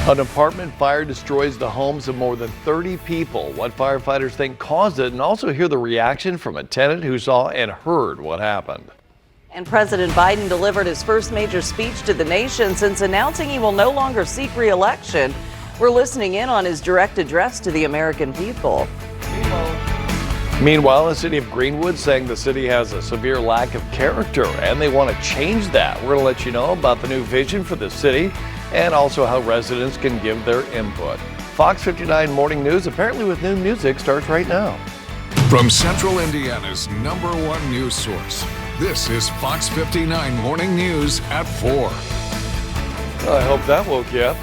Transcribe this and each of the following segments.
An apartment fire destroys the homes of more than 30 people. What firefighters think caused it, and also hear the reaction from a tenant who saw and heard what happened. And President Biden delivered his first major speech to the nation since announcing he will no longer seek re-election. We're listening in on his direct address to the American people. Meanwhile, the city of Greenwood saying the city has a severe lack of character and they want to change that. We're going to let you know about the new vision for the city and also how residents can give their input. Fox 59 Morning News, apparently with new music, starts right now. From Central Indiana's #1 news source, this is Fox 59 Morning News at 4. Well, I hope that woke you up.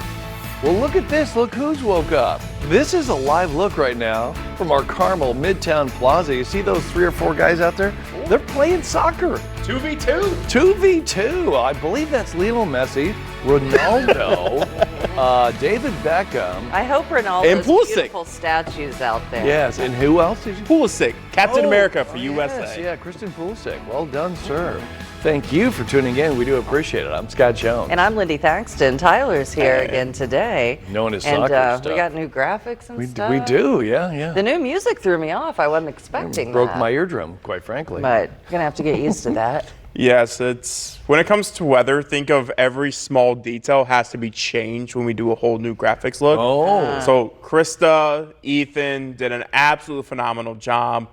Well, look at this. Look who's woke up. This is a live look right now from our Carmel Midtown Plaza. You see those 3 or 4 guys out there? They're playing soccer. 2v2. 2v2. I believe that's Lionel Messi, Ronaldo, David Beckham. I hope Ronaldo's beautiful statues out there. Yes, and who else did you? Pulisic, Captain America for USA. Yes, yeah, Christian Pulisic. Well done, sir. Thank you for tuning in. We do appreciate it. I'm Scott Jones. And I'm Lindy Thaxton. Tyler's here again today. Knowing his soccer stuff. We got new graphics and stuff. We do, yeah. The new music threw me off. I wasn't expecting that. Broke my eardrum, quite frankly. But you're going to have to get used to that. Yes, it's when it comes to weather, think of every small detail has to be changed when we do a whole new graphics look. So Krista, Ethan did an absolutely phenomenal job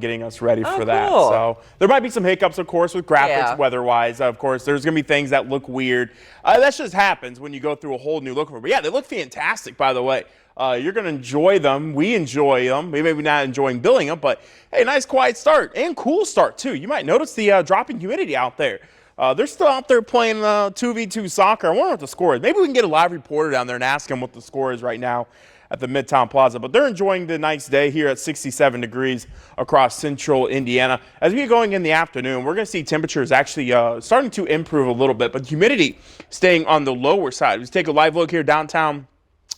getting us ready for that. Cool. So there might be some hiccups, of course, with graphics weather-wise. Of course, there's going to be things that look weird. That just happens when you go through a whole new look. But yeah, they look fantastic, by the way. You're going to enjoy them. We enjoy them. We may be not enjoying building them, but hey, nice quiet start and cool start too. You might notice the drop in humidity out there. They're still out there playing 2v2 soccer. I wonder what the score is. Maybe we can get a live reporter down there and ask him what the score is right now at the Midtown Plaza. But they're enjoying the nice day here at 67 degrees across central Indiana. As we get going in the afternoon, we're going to see temperatures actually starting to improve a little bit, but humidity staying on the lower side. Let's take a live look here downtown.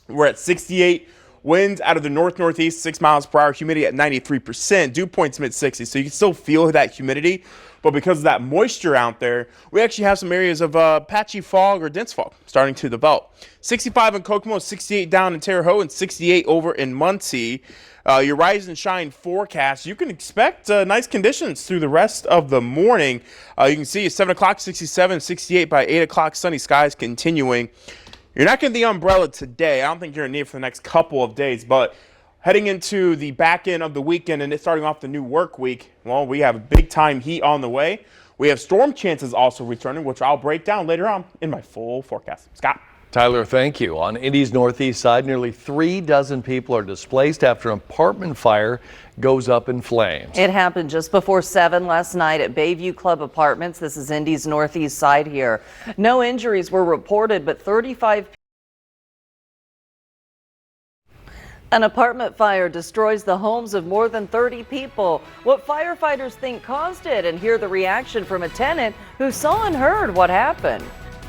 We're at 68. Winds out of the north-northeast, 6 miles per hour, humidity at 93%, dew points mid-60s. So you can still feel that humidity, but because of that moisture out there, we actually have some areas of patchy fog or dense fog starting to develop. 65 in Kokomo, 68 down in Terre Haute, and 68 over in Muncie. Your rise and shine forecast, you can expect nice conditions through the rest of the morning. You can see at 7 o'clock, 67, 68 by 8 o'clock, sunny skies continuing. You're not getting the umbrella today. I don't think you're in need for the next couple of days, but heading into the back end of the weekend and it's starting off the new work week, well, we have big time heat on the way. We have storm chances also returning, which I'll break down later on in my full forecast. Scott. Tyler, thank you. On Indy's northeast side, nearly 3 dozen people are displaced after an apartment fire goes up in flames. It happened just before 7 last night at Bayview Club Apartments. This is Indy's northeast side here. No injuries were reported, but 35 people. An apartment fire destroys the homes of more than 30 people. What firefighters think caused it, and hear the reaction from a tenant who saw and heard what happened.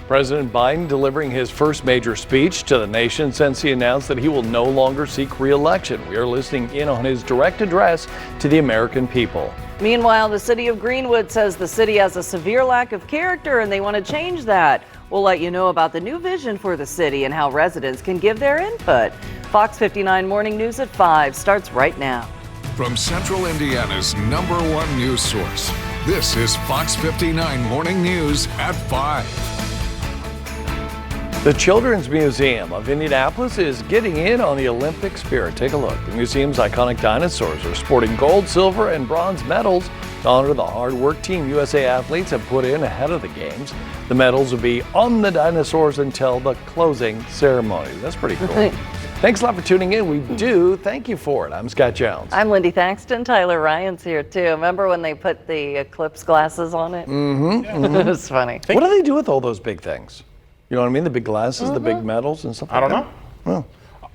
President Biden delivering his first major speech to the nation since he announced that he will no longer seek re-election. We are listening in on his direct address to the American people. Meanwhile, the city of Greenwood says the city has a severe lack of character and they want to change that. We'll let you know about the new vision for the city and how residents can give their input. Fox 59 Morning News at 5 starts right now. From Central Indiana's #1 news source, this is Fox 59 Morning News at 5. The Children's Museum of Indianapolis is getting in on the Olympic spirit. Take a look. The museum's iconic dinosaurs are sporting gold, silver, and bronze medals to honor the hard work Team USA athletes have put in ahead of the games. The medals will be on the dinosaurs until the closing ceremony. That's pretty cool. Thanks a lot for tuning in. We do thank you for it. I'm Scott Jones. I'm Lindy Thaxton. Tyler Ryan's here too. Remember when they put the eclipse glasses on it? It was funny. What do they do with all those big things? You know what I mean? The big glasses, the big medals and stuff like that? I don't know.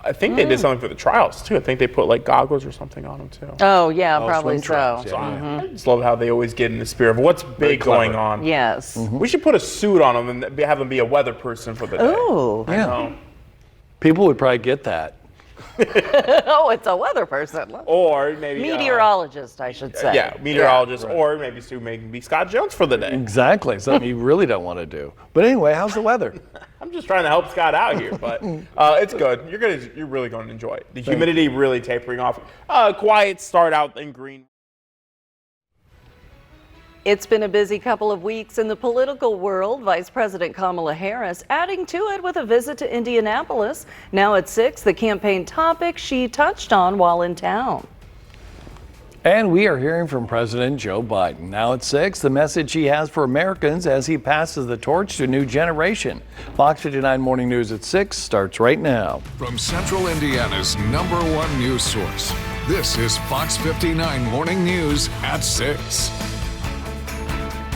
I think they did something for the trials too. I think they put like goggles or something on them too. Oh yeah, probably so. I just love how they always get in the spirit of what's big going on. Yes. We should put a suit on them and have them be a weather person for the day. Oh. Yeah. People would probably get that. Oh, it's a weather person. Or maybe meteorologist, I should say. Yeah, meteorologist, or maybe Stu may be Scott Jones for the day. Exactly, something you really don't want to do. But anyway, how's the weather? I'm just trying to help Scott out here, but it's good. You're really going to enjoy it. The humidity really tapering off. Quiet start out in Green. It's been a busy couple of weeks in the political world. Vice President Kamala Harris adding to it with a visit to Indianapolis. Now at 6, the campaign topic she touched on while in town. And we are hearing from President Joe Biden. Now at 6, the message he has for Americans as he passes the torch to a new generation. Fox 59 Morning News at 6 starts right now. From Central Indiana's #1 news source, this is Fox 59 Morning News at 6.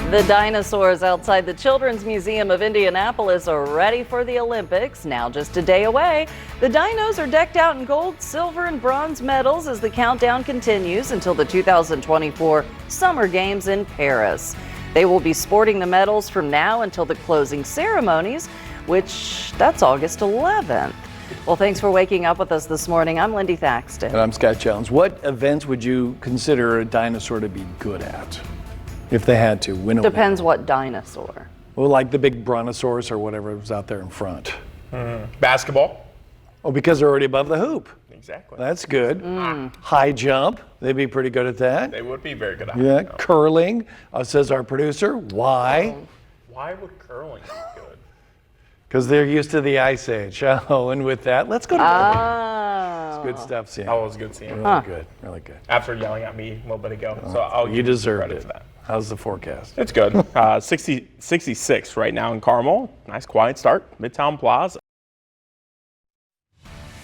The dinosaurs outside the Children's Museum of Indianapolis are ready for the Olympics, now just a day away. The dinos are decked out in gold, silver, and bronze medals as the countdown continues until the 2024 Summer Games in Paris. They will be sporting the medals from now until the closing ceremonies, which that's August 11th. Well, thanks for waking up with us this morning. I'm Lindy Thaxton. And I'm Scott Jones. What events would you consider a dinosaur to be good at? If they had to win a Depends what dinosaur. Well, like the big brontosaurus or whatever was out there in front. Basketball. Oh, because they're already above the hoop. Exactly. That's good. High jump. They'd be pretty good at that. They would be very good at Yeah. it. Curling, says our producer. Why? Why would curling be good? Because they're used to the Ice Age. Oh, and with that, let's go to It's good stuff, Sam. That was good seeing. Really good. Really good. After yelling at me a little bit ago. So I'll give You deserved credit it. for that. How's the forecast? It's good. 66 right now in Carmel. Nice quiet start. Midtown Plaza.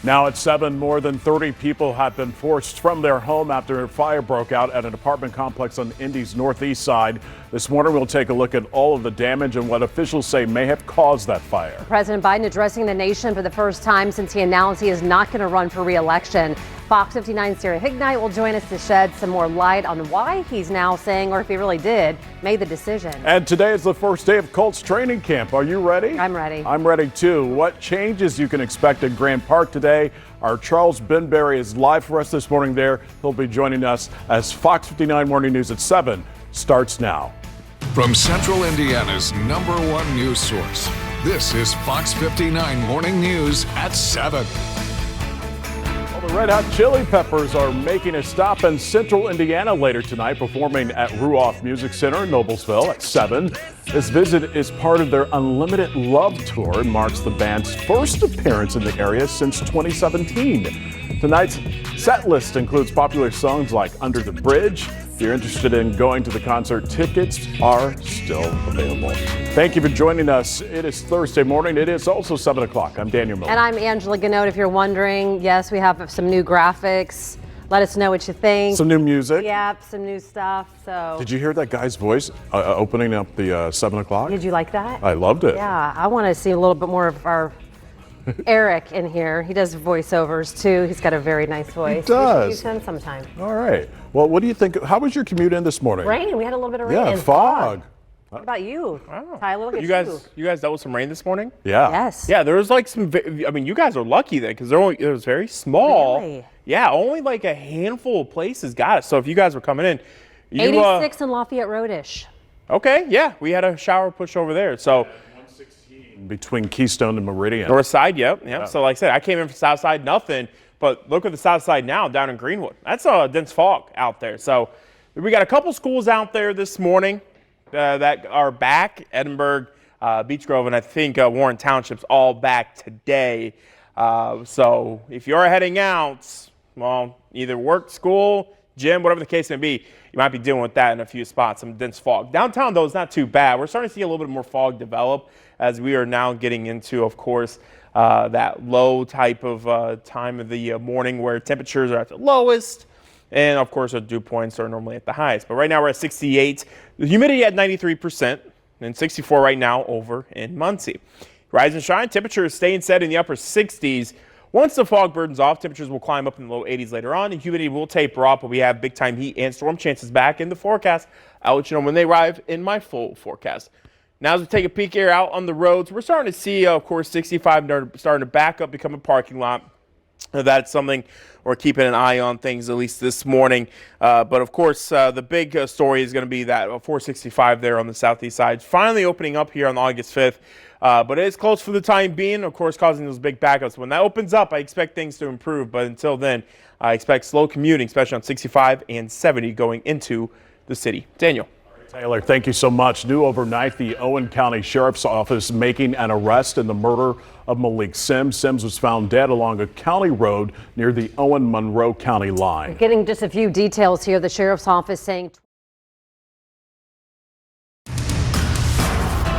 Now at 7, more than 30 people have been forced from their home after a fire broke out at an apartment complex on Indy's northeast side. This morning we'll take a look at all of the damage and what officials say may have caused that fire. President Biden addressing the nation for the first time since he announced he is not going to run for re-election. Fox 59's Sarah Hignite will join us to shed some more light on why he's now saying, or if he really did, made the decision. And today is the first day of Colts training camp. Are you ready? I'm ready. I'm ready too. What changes you can expect at Grant Park today? Our Charles Benberry is live for us this morning there. He'll be joining us as Fox 59 Morning News at 7 starts now. From Central Indiana's #1 news source, this is Fox 59 Morning News at 7. The Red Hot Chili Peppers are making a stop in Central Indiana later tonight, performing at Ruoff Music Center in Noblesville at 7. This visit is part of their Unlimited Love Tour and marks the band's first appearance in the area since 2017. Tonight's set list includes popular songs like Under the Bridge. If you're interested in going to the concert, tickets are still available. Thank you for joining us. It is Thursday morning. It is also 7 o'clock. I'm Daniel Miller. And I'm Angela Gannott. If you're wondering, yes, we have some new graphics. Let us know what you think. Some new music. Yep, some new stuff. So. Did you hear that guy's voice opening up the 7 o'clock? Did you like that? I loved it. Yeah, I want to see a little bit more of our Eric in here. He does voiceovers too. He's got a very nice voice. He does. We should use him sometime. All right. Well, what do you think? How was your commute in this morning? Rain. We had a little bit of rain. Yeah, and fog. What about you, Wow. Tyler? Look at You guys dealt with some rain this morning? Yeah. Yes. Yeah, there was like some. I mean, you guys are lucky then because it was very small. Really? Yeah, only like a handful of places got it. So if you guys were coming in, 86 in Lafayette Roadish. Okay, yeah, we had a shower push over there. So Between Keystone and Meridian. north side, yep. So like I said, I came in from south side, nothing. But look at the south side now down in Greenwood. That's a dense fog out there. So we got a couple schools out there this morning that are back. Edinburgh, Beech Grove, and I think Warren Township's all back today. So if you're heading out, well, either work, school, gym, whatever the case may be, you might be dealing with that in a few spots, some dense fog. Downtown, though, is not too bad. We're starting to see a little bit more fog develop as we are now getting into, of course, that low type of time of the morning where temperatures are at the lowest. And, of course, our dew points are normally at the highest. But right now we're at 68. The humidity at 93% and 64 right now over in Muncie. Rise and shine. Temperatures staying set in the upper 60s. Once the fog burdens off, temperatures will climb up in the low 80s later on, and humidity will taper off, but we have big-time heat and storm chances back in the forecast. I'll let you know when they arrive in my full forecast. Now as we take a peek here out on the roads, we're starting to see, of course, 65 starting to back up, become a parking lot. That's something we're keeping an eye on things, at least this morning. But, of course, the big story is going to be that 465 there on the southeast side, finally opening up here on August 5th. But it is close for the time being, of course, causing those big backups. When that opens up, I expect things to improve. But until then, I expect slow commuting, especially on 65 and 70 going into the city. Daniel. Taylor, thank you so much. New overnight, the Owen County Sheriff's Office making an arrest in the murder of Malik Sims. Sims was found dead along a county road near the Owen-Monroe County line. Getting just a few details here. The Sheriff's Office saying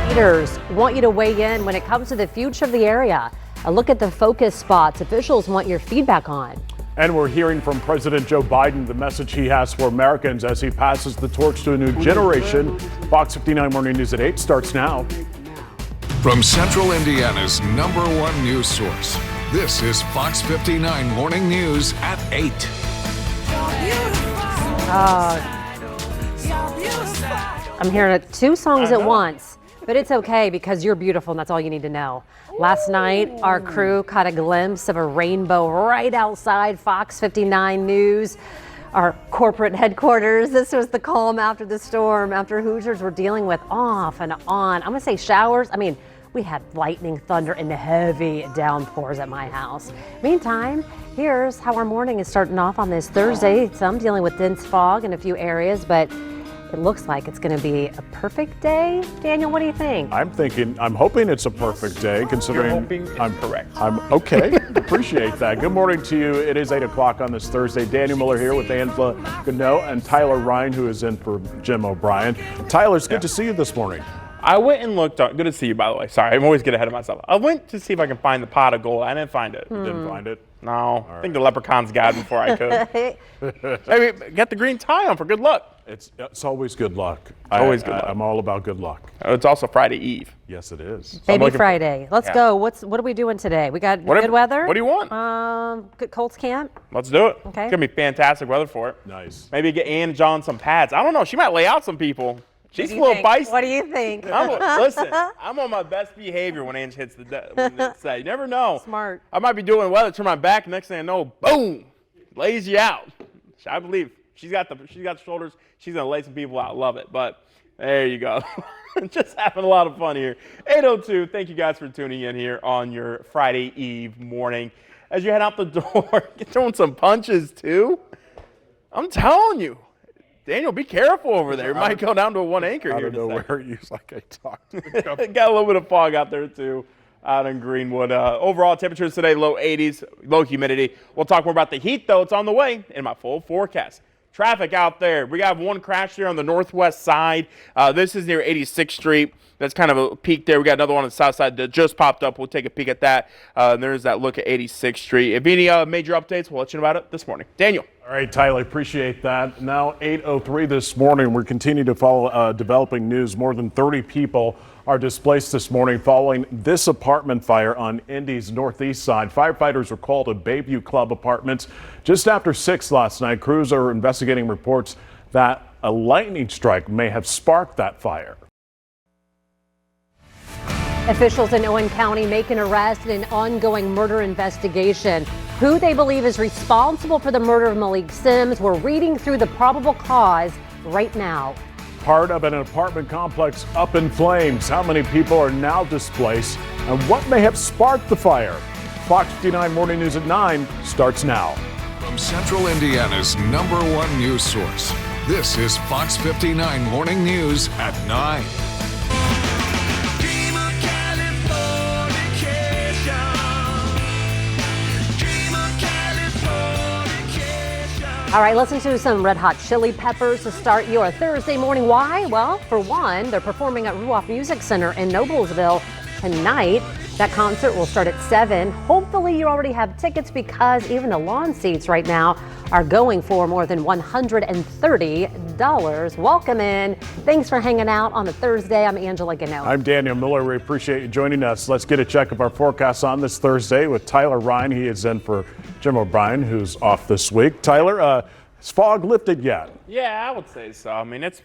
leaders want you to weigh in when it comes to the future of the area. A look at the focus spots officials want your feedback on. And we're hearing from President Joe Biden the message he has for Americans as he passes the torch to a new generation. Fox 59 Morning News at 8 starts now. From Central Indiana's #1 news source, this is Fox 59 Morning News at 8. I'm hearing two songs at once, but it's okay because you're beautiful and that's all you need to know. Last night, our crew caught a glimpse of a rainbow right outside Fox 59 News, our corporate headquarters. This was the calm after the storm, after Hoosiers were dealing with off and on. I'm gonna say showers. I mean, we had lightning, thunder, and heavy downpours at my house. Meantime, here's how our morning is starting off on this Thursday. Some dealing with dense fog in a few areas, but it looks like it's going to be a perfect day. Daniel, what do you think? I'm hoping it's a perfect day, considering I'm correct. I'm okay. Appreciate that. Good morning to you. It is 8 o'clock on this Thursday. Daniel Miller here with Angela Gano and Tyler Ryan, who is in for Jim O'Brien. Tyler, it's good to see you this morning. I went and looked up. Good to see you, by the way. Sorry, I'm always get ahead of myself. I went to see if I can find the pot of gold. I didn't find it. Didn't find it? No. I think the leprechauns got it before I could. Maybe get the green tie on for good luck. It's always good luck. Always good luck. I'm all about good luck. It's also Friday Eve. Yes, it is. Baby Friday. Let's go. What are we doing today? We got good weather? What do you want? Good Colts camp. Let's do it. Okay. It's going to be fantastic weather for it. Nice. Maybe get Ann and John some pads. I don't know. She might lay out some people. She's a little feisty. What do you think? Listen, I'm on my best behavior when Ange hits the set. You never know. Smart. I might be doing weather, turn my back, next thing I know, boom, lays you out. I believe she's got the shoulders. She's gonna lay some people out. Love it. But there you go. Just having a lot of fun here. 8:02. Thank you guys for tuning in here on your Friday Eve morning. As you head out the door, you're throwing some punches too. I'm telling you. Daniel, be careful over there. It might go down to a one anchor here. I don't know where you like I talked. Got a little bit of fog out there too, out in Greenwood. Overall temperatures today, low 80s, low humidity. We'll talk more about the heat though. It's on the way in my full forecast. Traffic out there. We got one crash here on the northwest side. This is near 86th Street. That's kind of a peak there. We got another one on the south side that just popped up. We'll take a peek at that. There's that look at 86th Street. If any major updates, we'll let you know about it this morning. Daniel. All right, Tyler, appreciate that. Now 8:03 this morning, we're continuing to follow developing news. More than 30 people are displaced this morning following this apartment fire on Indy's northeast side. Firefighters were called to Bayview Club Apartments just after 6 last night. Crews are investigating reports that a lightning strike may have sparked that fire. Officials in Owen County make an arrest in an ongoing murder investigation. Who they believe is responsible for the murder of Malik Sims. We're reading through the probable cause right now. Part of an apartment complex up in flames. How many people are now displaced and what may have sparked the fire? Fox 59 Morning News at 9 starts now. From Central Indiana's #1 news source, this is Fox 59 Morning News at 9. All right, listen to some Red Hot Chili Peppers to start your Thursday morning. Why? Well, for one, they're performing at Ruoff Music Center in Noblesville tonight. That concert will start at 7. Hopefully you already have tickets because even the lawn seats right now are going for more than $130. Welcome in. Thanks for hanging out on a Thursday. I'm Angela Gano. I'm Daniel Miller. We appreciate you joining us. Let's get a check of our forecast on this Thursday with Tyler Ryan. He is in for Jim O'Brien, who's off this week. Tyler, has fog lifted yet? Yeah, I would say so. I mean, it's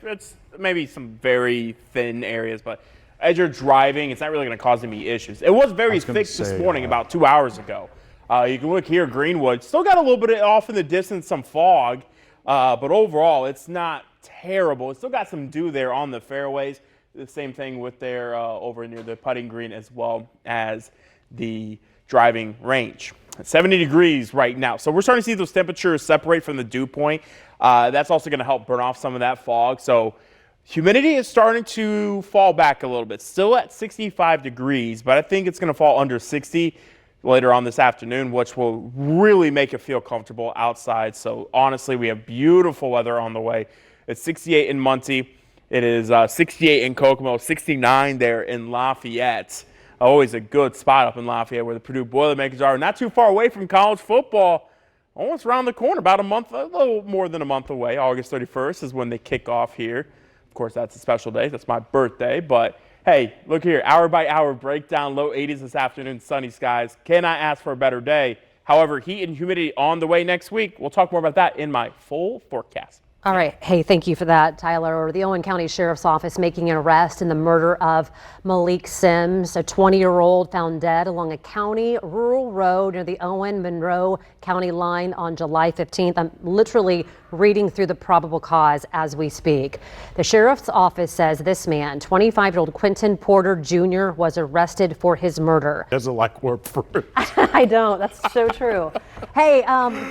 maybe some very thin areas, but as you're driving, it's not really going to cause any issues. It was very thick this morning, about 2 hours ago. You can look here, Greenwood. Still got a little bit off in the distance, some fog, but overall, it's not terrible. It's still got some dew there on the fairways. The same thing with their over near the putting green as well as the driving range. It's 70 degrees right now. So we're starting to see those temperatures separate from the dew point. That's also going to help burn off some of that fog. So humidity is starting to fall back a little bit. Still at 65 degrees, but I think it's going to fall under 60 later on this afternoon, which will really make it feel comfortable outside. So honestly, we have beautiful weather on the way. It's 68 in Muncie. It is 68 in Kokomo, 69 there in Lafayette. Always a good spot up in Lafayette where the Purdue Boilermakers are. Not too far away from college football. Almost around the corner, about a little more than a month away. August 31st is when they kick off here. Of course, that's a special day. That's my birthday. But hey, look here. Hour by hour breakdown. Low 80s this afternoon. Sunny skies. Cannot ask for a better day. However, heat and humidity on the way next week. We'll talk more about that in my full forecast. All right. Hey, thank you for that, Tyler. The Owen County Sheriff's Office making an arrest in the murder of Malik Sims, a 20-year-old found dead along a county rural road near the Owen-Monroe County line on July 15th. I'm literally reading through the probable cause as we speak. The Sheriff's Office says this man, 25-year-old Quentin Porter Jr., was arrested for his murder. Doesn't like word fruit. I don't. That's so true. Hey,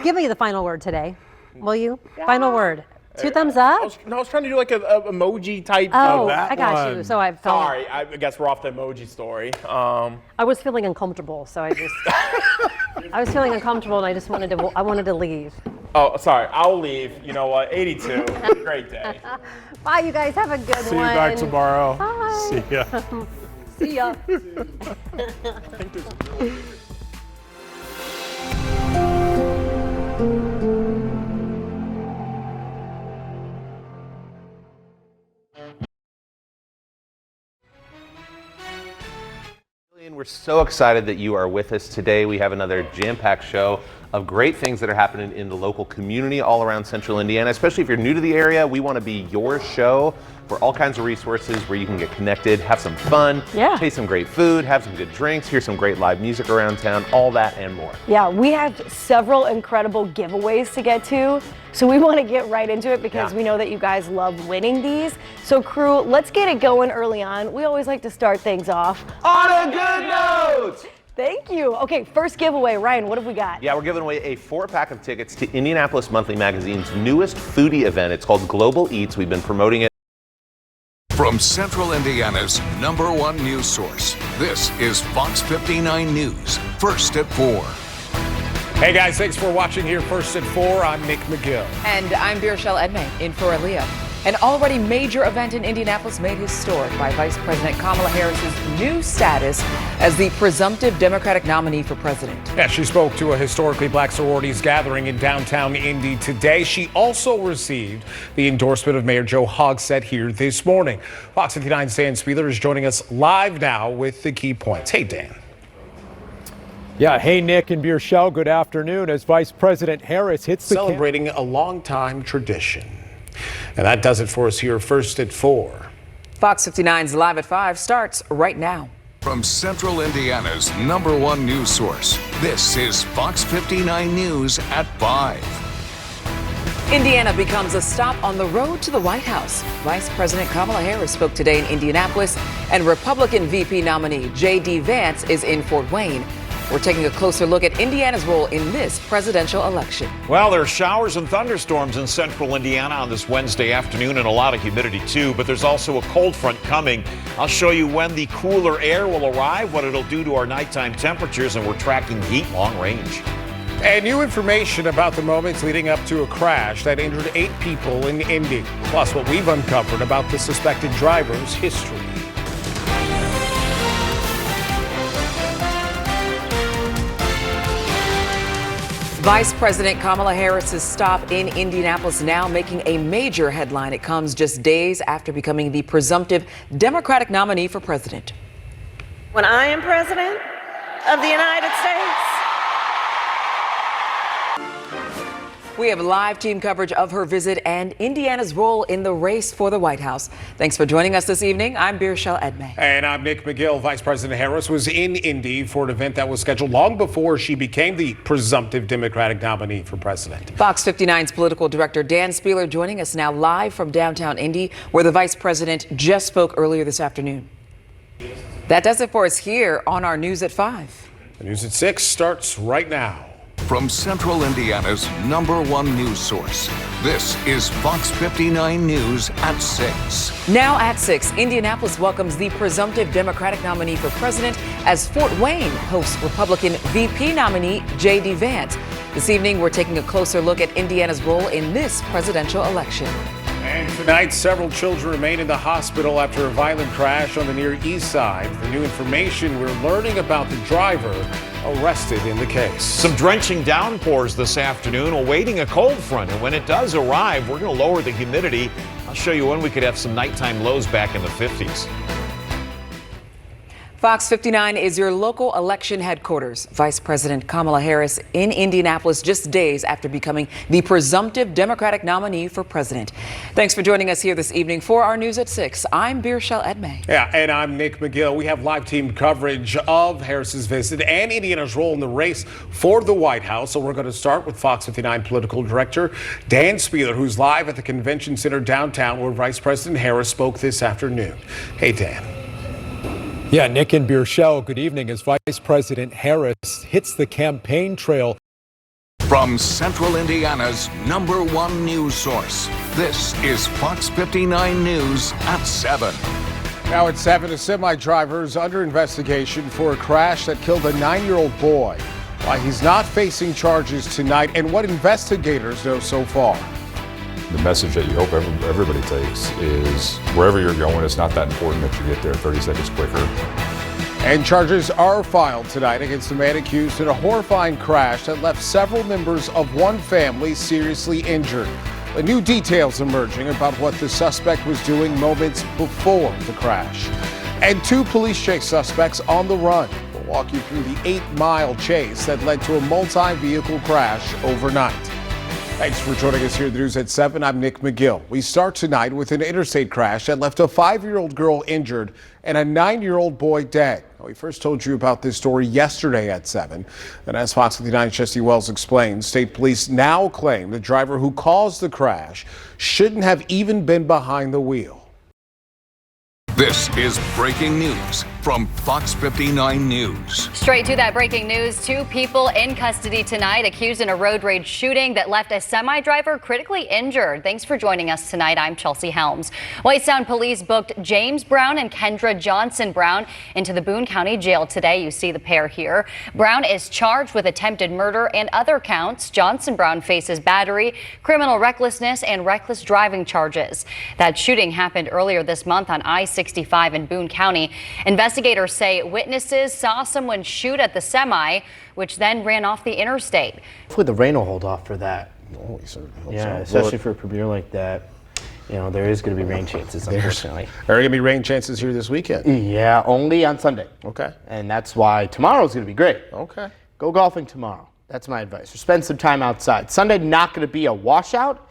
give me the final word today, will you? Yeah. Final word. 2 thumbs up? I was trying to do like an emoji type. Oh, I got you. So I felt. Sorry, I guess we're off the emoji story. I was feeling uncomfortable, so I just. I was feeling uncomfortable, and I just wanted to. I wanted to leave. Oh, sorry. I'll leave. You know what? 82. Great day. Bye, you guys. Have a good one. See you back tomorrow. Bye. See ya. See ya. We're so excited that you are with us today. We have another jam-packed show of great things that are happening in the local community all around Central Indiana. Especially if you're new to the area, we want to be your show for all kinds of resources where you can get connected, have some fun, taste some great food, have some good drinks, hear some great live music around town, all that and more. Yeah, we have several incredible giveaways to get to. So we want to get right into it because we know that you guys love winning these. So crew, let's get it going early on. We always like to start things off on a good note. Thank you. Okay, first giveaway. Ryan, what have we got? Yeah, we're giving away a 4-pack of tickets to Indianapolis Monthly Magazine's newest foodie event. It's called Global Eats. We've been promoting it. From Central Indiana's #1 news source, this is Fox 59 News, First at 4. Hey guys, thanks for watching here First at 4. I'm Nick McGill. And I'm Beershell Edmay in for Aaliyah. An already major event in Indianapolis made historic by Vice President Kamala Harris's new status as the presumptive Democratic nominee for president. Yeah, she spoke to a historically black sororities gathering in downtown Indy today. She also received the endorsement of Mayor Joe Hogsett here this morning. Fox 59's Dan Spieler is joining us live now with the key points. Hey, Dan. Yeah, hey Nick and Beershell, good afternoon. As Vice President Harris hits the celebrating a longtime tradition. And that does it for us here First at 4. Fox 59's Live at 5 starts right now. From Central Indiana's #1 news source, this is Fox 59 News at 5. Indiana becomes a stop on the road to the White House. Vice President Kamala Harris spoke today in Indianapolis, and Republican VP nominee J.D. Vance is in Fort Wayne. We're taking a closer look at Indiana's role in this presidential election. Well, there are showers and thunderstorms in central Indiana on this Wednesday afternoon and a lot of humidity too, but there's also a cold front coming. I'll show you when the cooler air will arrive, what it'll do to our nighttime temperatures, and we're tracking heat long range. And new information about the moments leading up to a crash that injured 8 people in Indy. Plus, what we've uncovered about the suspected driver's history. Vice President Kamala Harris's stop in Indianapolis now making a major headline. It comes just days after becoming the presumptive Democratic nominee for president. When I am president of the United States. We have live team coverage of her visit and Indiana's role in the race for the White House. Thanks for joining us this evening. I'm Birshel Edmay. And I'm Nick McGill. Vice President Harris was in Indy for an event that was scheduled long before she became the presumptive Democratic nominee for president. Fox 59's political director Dan Spieler joining us now live from downtown Indy, where the vice president just spoke earlier this afternoon. That does it for us here on our News at 5. The News at 6 starts right now. From Central Indiana's #1 news source, this is Fox 59 News at 6. Now at 6, Indianapolis welcomes the presumptive Democratic nominee for president as Fort Wayne hosts Republican VP nominee J.D. Vance. This evening, we're taking a closer look at Indiana's role in this presidential election. And tonight, several children remain in the hospital after a violent crash on the Near East Side. The new information, we're learning about the driver arrested in the case. Some drenching downpours this afternoon, awaiting a cold front. And when it does arrive, we're going to lower the humidity. I'll show you when we could have some nighttime lows back in the 50s. Fox 59 is your local election headquarters. Vice President Kamala Harris in Indianapolis just days after becoming the presumptive Democratic nominee for president. Thanks for joining us here this evening for our News at 6. I'm Birshel Edmay. Yeah, and I'm Nick McGill. We have live team coverage of Harris's visit and Indiana's role in the race for the White House. So we're going to start with Fox 59 political director Dan Spieler, who's live at the Convention Center downtown where Vice President Harris spoke this afternoon. Hey, Dan. Yeah, Nick and Birshel, good evening. As Vice President Harris hits the campaign trail. From Central Indiana's #1 news source, this is Fox 59 News at 7. Now at 7, a semi-driver is under investigation for a crash that killed a 9-year-old boy. Why he's not facing charges tonight and what investigators know so far. The message that you hope everybody takes is wherever you're going, it's not that important that you get there 30 seconds quicker. And charges are filed tonight against the man accused in a horrifying crash that left several members of one family seriously injured. New details emerging about what the suspect was doing moments before the crash. And 2 police chase suspects on the run. We'll walk you through the 8-mile chase that led to a multi-vehicle crash overnight. Thanks for joining us here at the News at 7. I'm Nick McGill. We start tonight with an interstate crash that left a 5-year-old girl injured and a 9-year-old boy dead. We first told you about this story yesterday at 7. And as Fox 59's Jesse Wells explains, state police now claim the driver who caused the crash shouldn't have even been behind the wheel. This is breaking news from Fox 59 News. Straight to that breaking news. 2 people in custody tonight accused in a road rage shooting that left a semi-driver critically injured. Thanks for joining us tonight. I'm Chelsea Helms. Whitestown police booked James Brown and Kendra Johnson Brown into the Boone County Jail today. You see the pair here. Brown is charged with attempted murder and other counts. Johnson Brown faces battery, criminal recklessness, and reckless driving charges. That shooting happened earlier this month on I-65 in Boone County. Investigators say witnesses saw someone shoot at the semi, which then ran off the interstate. Hopefully the rain will hold off for that. Oh, we certainly hope Yeah, so. especially for a premiere like that. You know, there is going to be rain chances, unfortunately. Are there going to be rain chances here this weekend? Yeah, only on Sunday. Okay. And that's why tomorrow's going to be great. Okay. Go golfing tomorrow. That's my advice. Or spend some time outside. Sunday, not going to be a washout,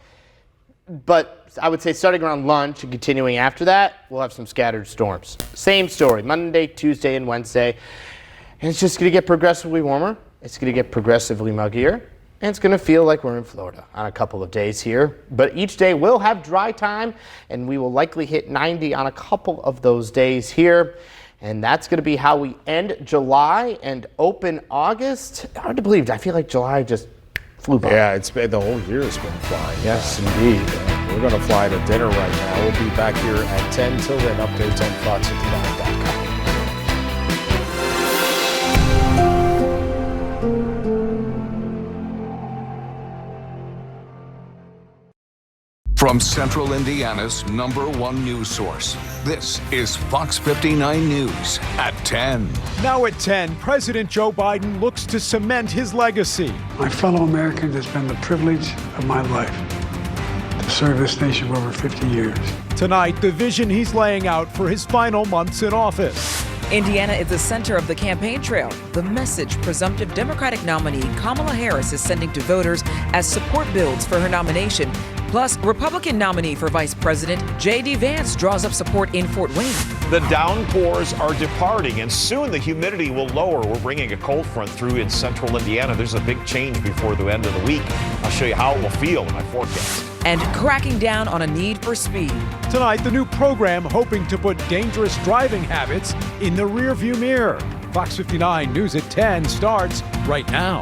but I would say starting around lunch and continuing after that, we'll have some scattered storms. Same story, Monday, Tuesday, and Wednesday. And it's just going to get progressively warmer. It's going to get progressively muggier. And it's going to feel like we're in Florida on a couple of days here. But each day will have dry time, and we will likely hit 90 on a couple of those days here. And that's going to be how we end July and open August. Hard to believe. I feel like July just flew by. Yeah, it's been, the whole year has been flying. Yes, indeed. We're going to fly to dinner right now. We'll be back here at 10. Till then, updates on fox59.com. From Central Indiana's #1 news source, this is Fox 59 News at 10. Now at 10, President Joe Biden looks to cement his legacy. My fellow Americans, it's been the privilege of my life to serve this nation for over 50 years. Tonight, the vision he's laying out for his final months in office. Indiana is the center of the campaign trail. The message presumptive Democratic nominee Kamala Harris is sending to voters as support builds for her nomination. Plus, Republican nominee for Vice President J.D. Vance draws up support in Fort Wayne. The downpours are departing, and soon the humidity will lower. We're bringing a cold front through in central Indiana. There's a big change before the end of the week. I'll show you how it will feel in my forecast. And cracking down on a need for speed. Tonight, the new program hoping to put dangerous driving habits in the rearview mirror. Fox 59 News at 10 starts right now.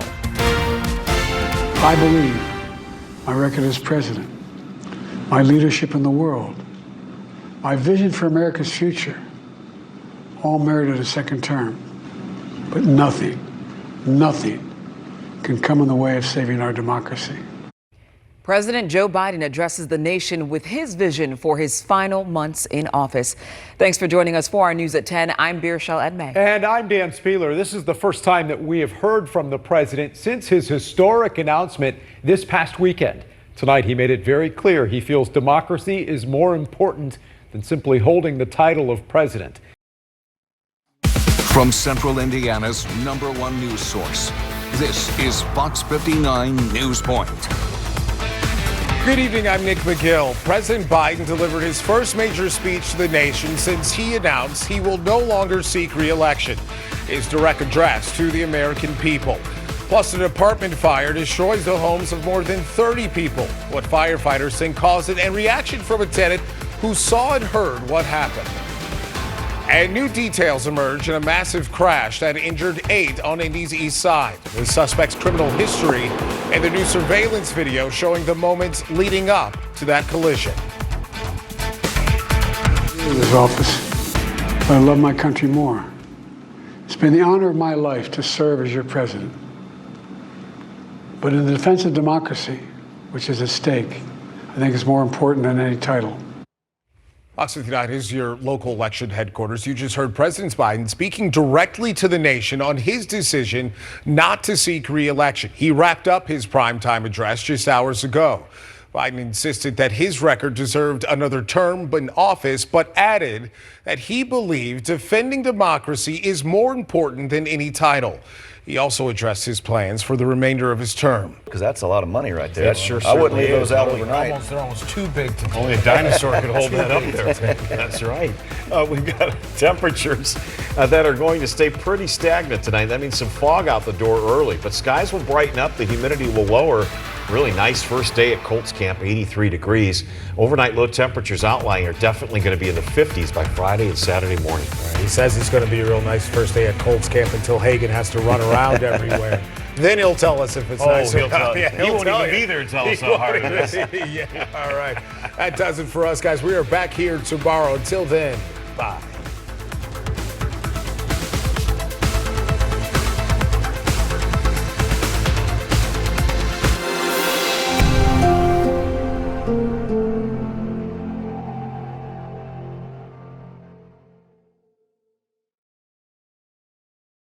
I believe my record as president, my leadership in the world, my vision for America's future, all merited a second term. But nothing can come in the way of saving our democracy. President Joe Biden addresses the nation with his vision for his final months in office. Thanks for joining us for our News at 10. I'm Birshel Edmay. And I'm Dan Spieler. This is the first time that we have heard from the president since his historic announcement this past weekend. Tonight, he made it very clear he feels democracy is more important than simply holding the title of president. From Central Indiana's #1 news source, this is Fox 59 NewsPoint. Good evening, I'm Nick McGill. President Biden delivered his first major speech to the nation since he announced he will no longer seek re-election. His direct address to the American people. Plus, a department fire destroys the homes of more than 30 people. What firefighters think caused it, and reaction from a tenant who saw and heard what happened. And new details emerge in a massive crash that injured 8 on Indy's east side. The suspect's criminal history and the new surveillance video showing the moments leading up to that collision. In this office, but I love my country more. It's been the honor of my life to serve as your president. But in the defense of democracy, which is at stake, I think it's more important than any title. Fox 59 is your local election headquarters. You just heard President Biden speaking directly to the nation on his decision not to seek re-election. He wrapped up his primetime address just hours ago. Biden insisted that his record deserved another term in office, but added that he believed defending democracy is more important than any title. He also addressed his plans for the remainder of his term. Because that's a lot of money right there. That sure I wouldn't leave certainly those out overnight. They're almost too big to Only a dinosaur could hold that up there. That's right. We've got temperatures that are going to stay pretty stagnant tonight. That means some fog out the door early, but skies will brighten up. The humidity will lower. Really nice first day at Colts Camp, 83 degrees. Overnight low temperatures outlying are definitely going to be in the 50s by Friday and Saturday morning. He says it's going to be a real nice first day at Colts Camp until Hagan has to run around everywhere. Then he'll tell us if it's nice or not. He won't even be there to tell us how hard it is. Yeah, all right. That does it for us, guys. We are back here tomorrow. Until then, bye.